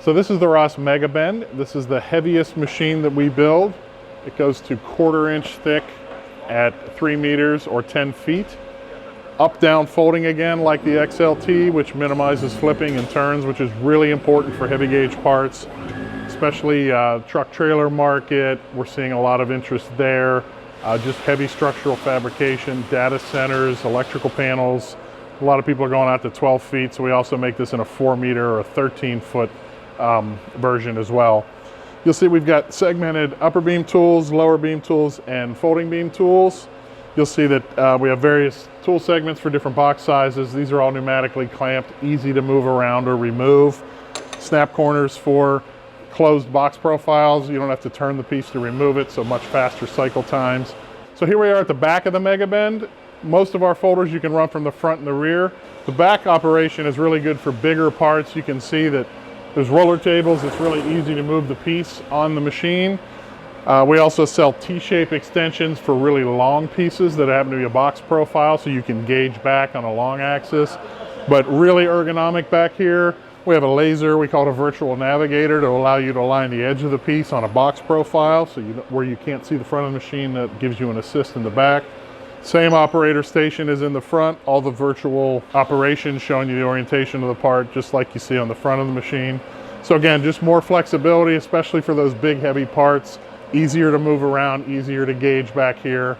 So this is the RAS MEGAbend. This is the heaviest machine that we build. It goes to 1/4 inch thick at 3 meters or 10 feet. Up-down folding again, like the XLT, which minimizes flipping and turns, which is really important for heavy gauge parts, especially truck trailer market. We're seeing a lot of interest there. Just heavy structural fabrication, data centers, electrical panels. A lot of people are going out to 12 feet, so we also make this in a 4 meter or a 13-foot version as well. You'll see we've got segmented upper beam tools, lower beam tools, and folding beam tools. You'll see that we have various tool segments for different box sizes. These are all pneumatically clamped, easy to move around or remove. Snap corners for closed box profiles. You don't have to turn the piece to remove it, so much faster cycle times. So here we are at the back of the MEGAbend. Most of our folders you can run from the front and the rear. The back operation is really good for bigger parts. You can see that there's roller tables. It's really easy to move the piece on the machine. We also sell T-shape extensions for really long pieces that happen to be a box profile, so you can gauge back on a long axis. But really ergonomic back here. We have a laser, we call it a virtual navigator, to allow you to align the edge of the piece on a box profile, so where you can't see the front of the machine, that gives you an assist in the back. Same operator station is in the front, all the virtual operations showing you the orientation of the part, just like you see on the front of the machine. So again, just more flexibility, especially for those big heavy parts. Easier to move around, easier to gauge back here.